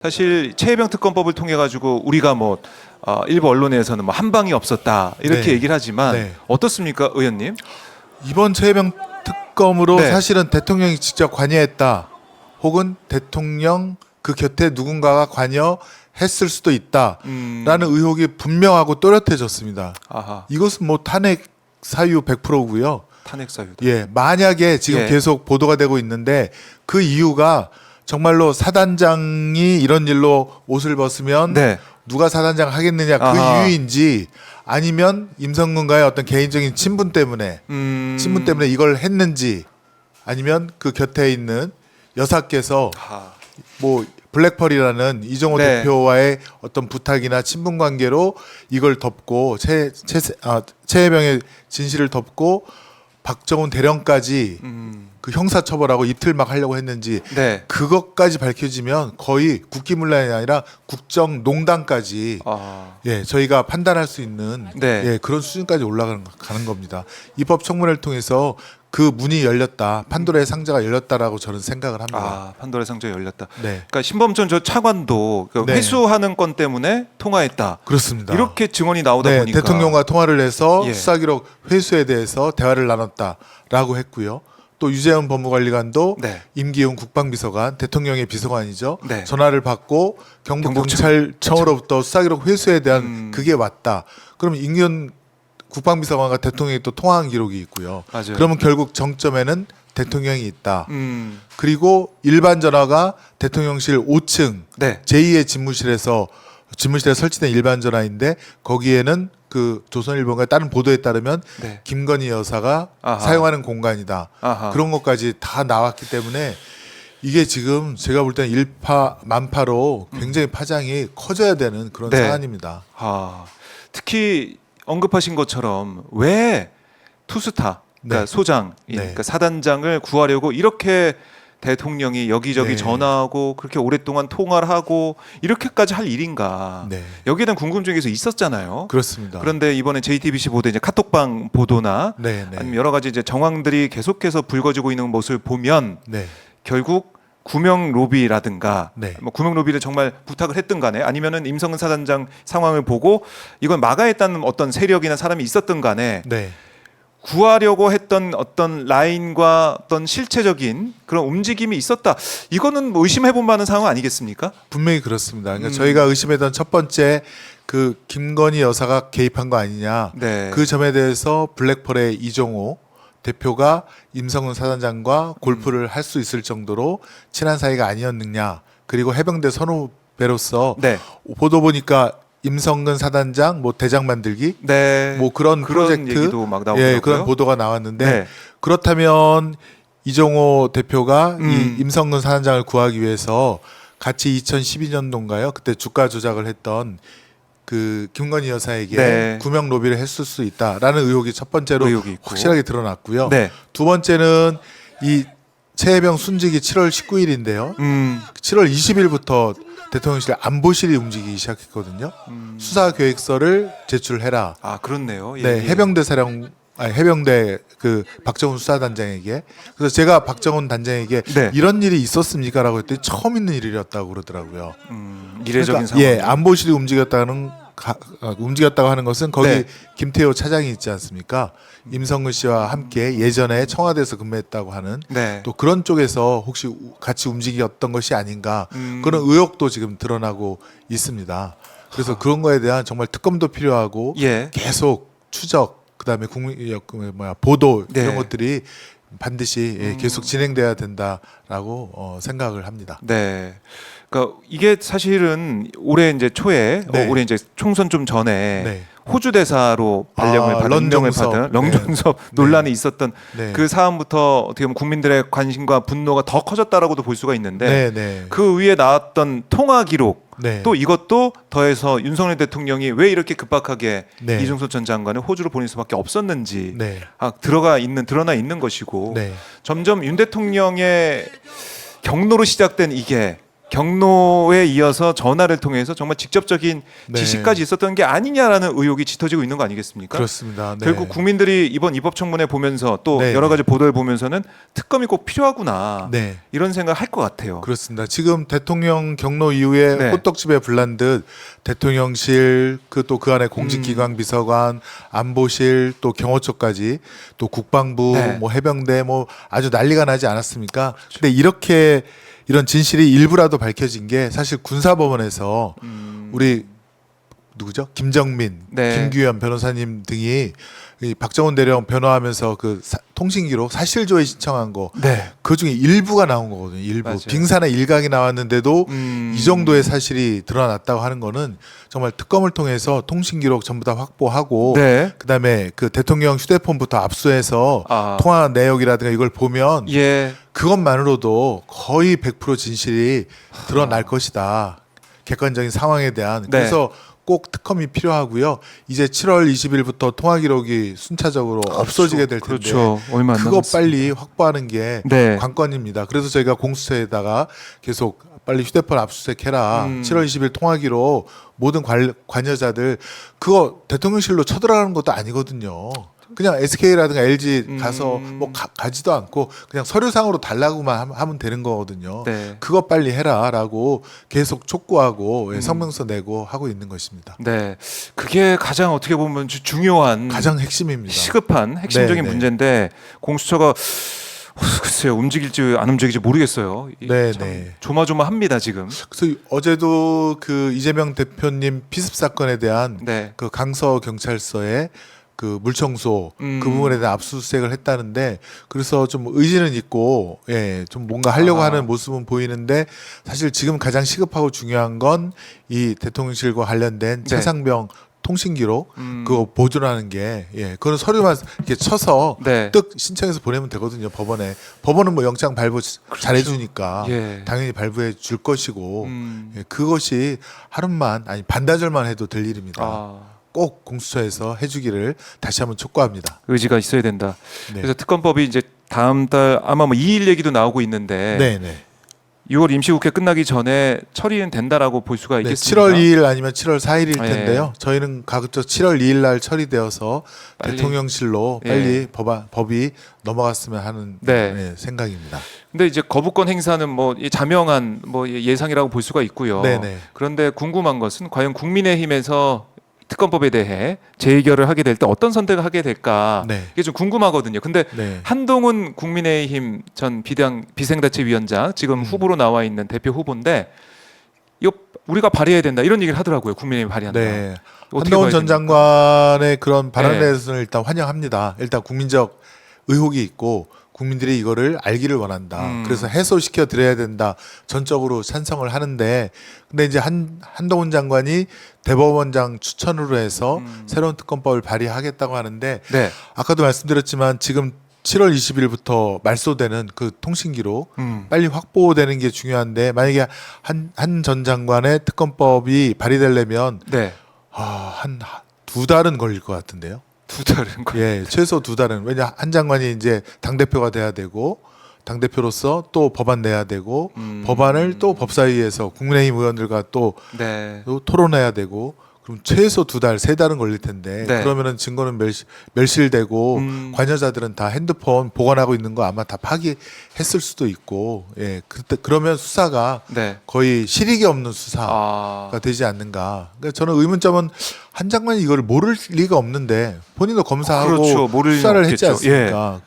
사실 최혜병 특검법을 통해 가지고 우리가 일부 언론에서는 한방이 없었다 이렇게 네. 얘기를 하지만 네. 어떻습니까, 의원님? 이번 최혜병 특검으로 네. 사실은 대통령이 직접 관여했다, 혹은 대통령 그 곁에 누군가가 관여했을 수도 있다라는 의혹이 분명하고 또렷해졌습니다. 아하, 이것은 탄핵 사유 100%고요. 탄핵 사유도. 예, 만약에 지금 예. 계속 보도가 되고 있는데 그 이유가 정말로 사단장이 이런 일로 옷을 벗으면 네. 누가 사단장 하겠느냐 그 아하. 이유인지, 아니면 임성근과의 어떤 개인적인 친분 때문에 이걸 했는지, 아니면 그 곁에 있는 여사께서 아, 블랙펄이라는 이정호 네. 대표와의 어떤 부탁이나 친분 관계로 이걸 덮고 최혜병의 진실을 덮고 박정훈 대령까지 그 형사처벌하고 이틀 막 하려고 했는지, 네. 그것까지 밝혀지면 거의 국기문란이 아니라 국정농단까지 저희가 판단할 수 있는 네. 그런 수준까지 올라가는 겁니다. 입법 청문회를 통해서 그 문이 열렸다, 판도라의 상자가 열렸다라고 저는 생각을 합니다. 판도라의 상자가 열렸다. 네, 그러니까 신범준 저 차관도 네. 회수하는 건 때문에 통화했다. 그렇습니다. 이렇게 증언이 나오다 네, 보니까 대통령과 통화를 해서 예. 수사기록 회수에 대해서 대화를 나눴다라고 했고요. 또 유재현 법무관리관도 네. 임기훈 국방비서관, 대통령의 비서관이죠. 네. 전화를 받고 경북경찰청으로부터 수사기록 회수에 대한 그게 왔다. 그럼 임기훈 국방비서관과 대통령이 또 통화한 기록이 있고요. 맞아요. 그러면 결국 정점에는 대통령이 있다. 음, 그리고 일반 전화가 대통령실 5층 네. 제2의 집무실에 설치된 일반 전화인데, 거기에는 그 조선일보가 다른 보도에 따르면 네. 김건희 여사가 아하. 사용하는 공간이다. 아하. 그런 것까지 다 나왔기 때문에 이게 지금 제가 볼 때는 일파만파로 굉장히 파장이 커져야 되는 그런 네. 사안입니다. 특히 언급하신 것처럼 왜 투스타, 그러니까 네. 소장, 네. 그러니까 사단장을 구하려고 이렇게 대통령이 여기저기 네. 전화하고 그렇게 오랫동안 통화를 하고 이렇게까지 할 일인가? 네. 여기에 대한 궁금증이 계속 있었잖아요. 그렇습니다. 그런데 이번에 JTBC 보도 이제 카톡방 보도나 네, 네. 아니면 여러 가지 이제 정황들이 계속해서 불거지고 있는 모습을 보면 네. 결국 구명 로비라든가 네. 구명 로비를 정말 부탁을 했든 간에 아니면은 임성근 사단장 상황을 보고 이건 막아했다는 어떤 세력이나 사람이 있었든 간에 네. 구하려고 했던 어떤 라인과 어떤 실체적인 그런 움직임이 있었다. 이거는 의심해볼 만한 상황 아니겠습니까? 분명히 그렇습니다. 그러니까 저희가 의심했던 첫 번째 그 김건희 여사가 개입한 거 아니냐. 네. 그 점에 대해서 블랙펄의 이종호 대표가 임성근 사단장과 골프를 할 수 있을 정도로 친한 사이가 아니었느냐. 그리고 해병대 선후배로서 네. 보도 보니까 임성근 사단장 대장 만들기 네. 그런 그런 프로젝트, 얘기도 막 나오더라고요. 그런 보도가 나왔는데, 네. 그렇다면 이종호 대표가 이 임성근 사단장을 구하기 위해서 같이 2012년도인가요? 그때 주가 조작을 했던 그 김건희 여사에게 네. 구명 로비를 했을 수 있다라는 의혹이 첫 번째로 의혹이 있고. 확실하게 드러났고요. 네. 두 번째는 이 최혜병 순직이 7월 19일인데요. 7월 20일부터 대통령실 안보실이 움직이기 시작했거든요. 수사 계획서를 제출해라. 그렇네요. 예, 네, 예. 해병대 그 박정훈 수사단장에게. 그래서 제가 박정훈 단장에게 네. 이런 일이 있었습니까라고 했더니 처음 있는 일이었다고 그러더라고요. 이례적인 그러니까, 상황. 안보실이 움직였다고 하는 것은 거기 네. 김태호 차장이 있지 않습니까? 임성근 씨와 함께 예전에 청와대에서 근무했다고 하는 네. 또 그런 쪽에서 혹시 같이 움직였던 것이 아닌가, 그런 의혹도 지금 드러나고 있습니다. 그래서 그런 거에 대한 정말 특검도 필요하고 예. 계속 추적, 그다음에 보도 네. 이런 것들이 반드시 계속 진행돼야 된다라고 생각을 합니다. 네. 그러니까 이게 사실은 올해 이제 초에 네. 올해 이제 총선 좀 전에 네. 호주 대사로 발령을 받은 임명을 런종섭. 받은 렁종섭 네. 논란이 있었던 네. 그 사안부터 어떻게 보면 국민들의 관심과 분노가 더 커졌다라고도 볼 수가 있는데 네, 네. 그 위에 나왔던 통화 기록 네. 또 이것도 더해서 윤석열 대통령이 왜 이렇게 급박하게 네. 이종석 전 장관을 호주로 보낼 수밖에 없었는지 네. 드러나 있는 것이고 네. 점점 윤 대통령의 경로로 시작된 이게 경로에 이어서 전화를 통해서 정말 직접적인 네. 지시까지 있었던 게 아니냐라는 의혹이 짙어지고 있는 거 아니겠습니까? 그렇습니다. 네. 결국 국민들이 이번 입법청문회 보면서 또 네, 여러 네. 가지 보도를 보면서는 특검이 꼭 필요하구나 네. 이런 생각을 할 것 같아요. 그렇습니다. 지금 대통령 경로 이후에 네. 호떡집에 불난 듯 대통령실 그 안에 공직기관 비서관, 안보실 또 경호처까지 또 국방부, 네. 뭐 해병대 뭐 아주 난리가 나지 않았습니까? 근데 이렇게 이런 진실이 일부라도 밝혀진 게 사실 군사법원에서 우리 누구죠? 김정민, 네. 김규현 변호사님 등이 이 박정훈 대령 변호하면서 그 통신기록 사실조회 신청한 거 네. 그 중에 일부가 나온 거거든요. 일부 맞아요. 빙산의 일각이 나왔는데도 이 정도의 사실이 드러났다고 하는 거는 정말 특검을 통해서 통신기록 전부 다 확보하고 네. 그다음에 그 대통령 휴대폰부터 압수해서 아. 통화 내역이라든가 이걸 보면 예. 그것만으로도 거의 100% 진실이 드러날 것이다. 객관적인 상황에 대한. 네. 그래서 꼭 특검이 필요하고요. 이제 7월 20일부터 통화 기록이 순차적으로 없어지게 될 텐데 그렇죠. 얼마 안 그거 남았습니다. 빨리 확보하는 게 네. 관건입니다. 그래서 저희가 공수처에다가 계속 빨리 휴대폰 압수수색해라. 7월 20일 통화 기록 모든 관여자들 그거 대통령실로 쳐들어가는 것도 아니거든요. 그냥 SK라든가 LG 가서 뭐 가지도 않고 그냥 서류상으로 달라고만 하면 되는 거거든요. 네. 그거 빨리 해라라고 계속 촉구하고 성명서 내고 하고 있는 것입니다. 네. 그게 가장 어떻게 보면 중요한 가장 핵심입니다. 시급한 핵심적인 네, 네. 문제인데 공수처가 글쎄요 움직일지 안 움직일지 모르겠어요. 네, 참 네. 조마조마합니다 지금. 그래서 어제도 그 이재명 대표님 피습 사건에 대한 네. 그 강서 경찰서에 그 물청소 그 부분에 대한 압수수색을 했다는데 그래서 좀 의지는 있고 좀 뭔가 하려고 하는 모습은 보이는데 사실 지금 가장 시급하고 중요한 건 이 대통령실과 관련된 네. 최상병 통신 기록 그거 보존하는 게 그거는 서류만 이렇게 쳐서 네. 뜻 신청해서 보내면 되거든요. 법원은 뭐 영장 발부 잘해 주니까 예. 당연히 발부해 줄 것이고 그것이 하루만 아니 반나절만 해도 될 일입니다. 아, 꼭 공수처에서 해주기를 다시 한번 촉구합니다. 의지가 있어야 된다. 네. 그래서 특검법이 이제 다음 달 아마 뭐 2일 얘기도 나오고 있는데 네네. 6월 임시국회 끝나기 전에 처리는 된다라고 볼 수가 네, 있겠습니다. 7월 2일 아니면 7월 4일일 네. 텐데요. 저희는 가급적 7월 2일 날 처리되어서 빨리. 대통령실로 예. 빨리 법이 넘어갔으면 하는 네. 생각입니다. 근데 이제 거부권 행사는 뭐 자명한 뭐 예상이라고 볼 수가 있고요. 네네. 그런데 궁금한 것은 과연 국민의힘에서 특검법에 대해 재의결을 하게 될 때 어떤 선택을 하게 될까 네. 이게 좀 궁금하거든요. 근데 네. 한동훈 국민의힘 전 비상대책위원장 지금 후보로 나와 있는 대표 후보인데 이거 우리가 발의해야 된다 이런 얘기를 하더라고요. 국민의힘이 발의한다. 네. 어떻게 한동훈 봐야 전 됩니까? 장관의 그런 발언에 네. 대해서는 일단 환영합니다. 일단 국민적 의혹이 있고 국민들이 이거를 알기를 원한다. 그래서 해소시켜 드려야 된다. 전적으로 찬성을 하는데 근데 이제 한동훈 장관이 대법원장 추천으로 해서 새로운 특검법을 발의하겠다고 하는데 네. 아까도 말씀드렸지만 지금 7월 20일부터 말소되는 그 통신 기록 빨리 확보되는 게 중요한데 만약에 한 전 장관의 특검법이 발의되려면 네. 한 두 달은 걸릴 것 같은데요. 두 달은 거. 예, 최소 두 달은 왜냐 한 장관이 이제 당 대표가 돼야 되고 당 대표로서 또 법안 내야 되고 법안을 또 법사위에서 국민의힘 의원들과 또 네. 토론해야 되고 그럼 최소 두 달, 세 달은 걸릴 텐데 네. 그러면은 증거는 멸실되고 관여자들은 다 핸드폰 보관하고 있는 거 아마 다 파기했을 수도 있고 그러면 수사가 네. 거의 실익이 없는 수사가 아. 되지 않는가. 그러니까 저는 의문점은 한 장관이 이걸 모를 리가 없는데 본인도 검사하고 그렇죠. 모를 수사를 리는 했지 없겠죠. 않습니까?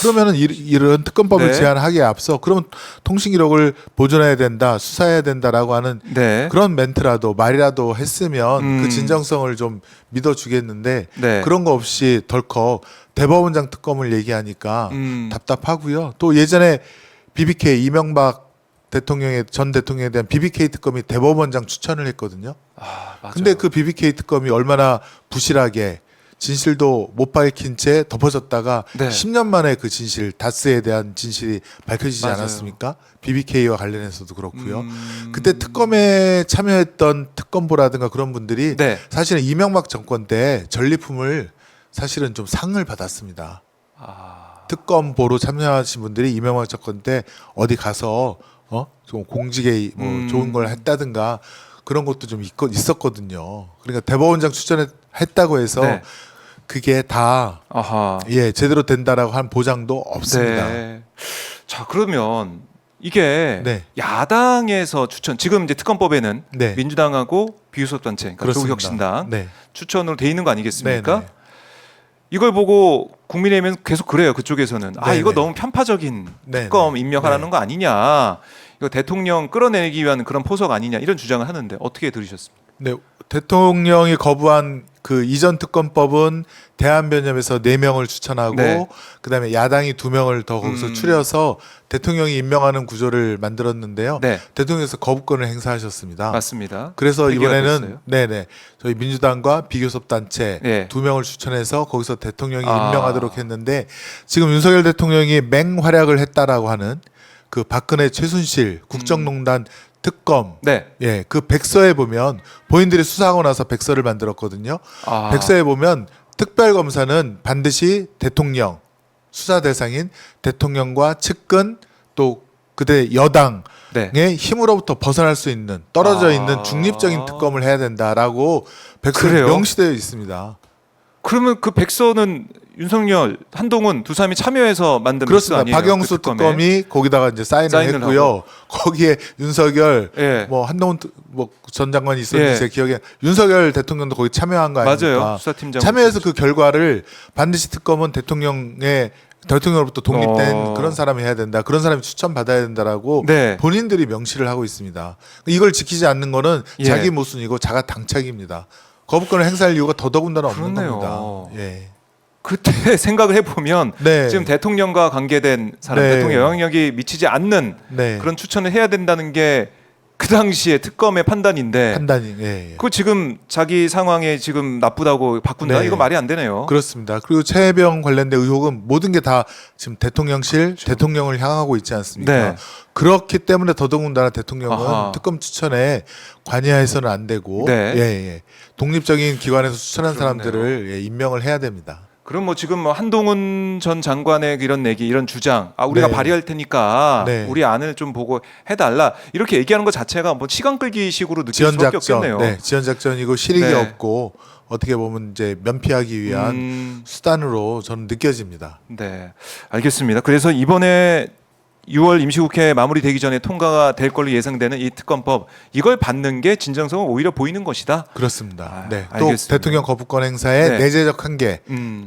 그러면은 이런 특검법을 네. 제안하기에 앞서 그럼 통신 기록을 보존해야 된다, 수사해야 된다라고 하는 네. 그런 멘트라도 말이라도 했으면 그 진정성을 좀 믿어주겠는데 네. 그런 거 없이 덜컥 대법원장 특검을 얘기하니까 답답하고요. 또 예전에 BBK 이명박 전 대통령에 대한 BBK 특검이 대법원장 추천을 했거든요. 아, 맞아요. 근데 그 BBK 특검이 얼마나 부실하게 진실도 못 밝힌 채 덮어졌다가 네. 10년 만에 그 진실 다스에 대한 진실이 밝혀지지 맞아요. 않았습니까? BBK와 관련해서도 그렇고요. 그때 특검에 참여했던 특검보라든가 그런 분들이 네. 사실은 이명박 정권 때 전리품을 사실은 좀 상을 받았습니다. 아. 특검보로 참여하신 분들이 이명박 정권 때 어디 가서 좀 공직에 뭐 좋은 걸 했다든가 그런 것도 좀 있었거든요. 그러니까 대법원장 추천했다고 해서 네. 그게 다 아하. 제대로 된다라고 한 보장도 없습니다. 네. 자, 그러면 이게 네. 야당에서 추천, 지금 이제 특검법에는 네. 민주당하고 비교섭단체, 그러니까 그렇습니다. 조국혁신당 네. 추천으로 돼 있는 거 아니겠습니까? 네, 네. 이걸 보고 국민의힘은 계속 그래요. 그쪽에서는 아, 네, 이거 네. 너무 편파적인 네, 특검 네. 임명하라는 네. 거 아니냐, 이거 대통령 끌어내기 위한 그런 포석 아니냐, 이런 주장을 하는데 어떻게 들으셨습니까? 네, 대통령이 거부한 그 이전 특검법은 대한변협에서 4명을 추천하고 네. 그다음에 야당이 2명을 더 거기서 추려서 대통령이 임명하는 구조를 만들었는데요. 네, 대통령께서 거부권을 행사하셨습니다. 맞습니다. 그래서 회기가 이번에는 됐어요. 네네 저희 민주당과 비교섭단체 네. 2명을 추천해서 거기서 대통령이 아. 임명하도록 했는데 지금 윤석열 대통령이 맹활약을 했다라고 하는 그 박근혜 최순실 국정농단 특검 네. 그 백서에 보면 본인들이 수사하고 나서 백서를 만들었거든요. 아. 백서에 보면 특별검사는 반드시 대통령 수사 대상인 대통령과 측근 또 그대 여당의 네. 힘으로부터 벗어날 수 있는 떨어져 아. 있는 중립적인 특검을 해야 된다라고 백서에 그래요? 명시되어 있습니다. 그러면 그 백서는 윤석열, 한동훈 두 사람이 참여해서 만든 백서 그렇습니다. 아니에요? 박영수 그 특검에? 특검이 거기다가 이제 사인을 사인을 했고요. 거기에 윤석열, 예. 뭐 한동훈 뭐 전 장관이 있었는데 예. 제 기억에 윤석열 대통령도 거기 참여한 거 아닙니까? 맞아요. 수사팀장 참여해서 그 결과를 반드시 특검은 대통령으로부터 독립된 어. 그런 사람이 해야 된다. 그런 사람이 추천받아야 된다라고 네. 본인들이 명시를 하고 있습니다. 이걸 지키지 않는 거는 예. 자기 모순이고 자가 당착입니다. 거부권을 행사할 이유가 더더군다나 없는 그렇네요. 겁니다. 예. 그때 생각을 해보면 네. 지금 대통령과 관계된 사람, 네. 대통령 영향력이 미치지 않는 네. 그런 추천을 해야 된다는 게 그 당시에 특검의 판단인데 판단이 예. 그거 지금 자기 상황에 지금 나쁘다고 바꾼다? 네. 이거 말이 안 되네요. 그렇습니다. 그리고 최혜병 관련된 의혹은 모든 게 다 지금 대통령실, 대통령을 향하고 있지 않습니까? 네. 그렇기 때문에 더더군다나 대통령은 아하. 특검 추천에 관여해서는 안 되고 네. 독립적인 기관에서 추천한 그렇네요. 사람들을 임명을 해야 됩니다. 그럼 뭐 지금 뭐 한동훈 전 장관의 이런 얘기, 이런 주장, 아 우리가 네. 발의할 테니까 네. 우리 안을 좀 보고 해달라 이렇게 얘기하는 것 자체가 뭐 시간 끌기식으로 느낄 수밖에 지연작전, 없겠네요. 지연작전이고 실익이 네. 없고 어떻게 보면 이제 면피하기 위한 수단으로 저는 느껴집니다. 네, 알겠습니다. 그래서 이번에 6월 임시국회 마무리되기 전에 통과가 될 걸로 예상되는 이 특검법, 이걸 받는 게 진정성을 오히려 보이는 것이다. 그렇습니다. 아, 네. 또 알겠습니다. 대통령 거부권 행사의 네. 내재적 한계,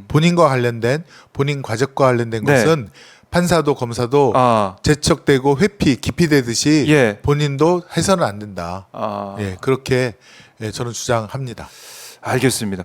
본인과 관련된 본인 과적과 관련된 네. 것은 판사도 검사도 아, 제척되고 회피, 기피되듯이 예. 본인도 해서는 안 된다. 아, 그렇게 저는 주장합니다. 알겠습니다.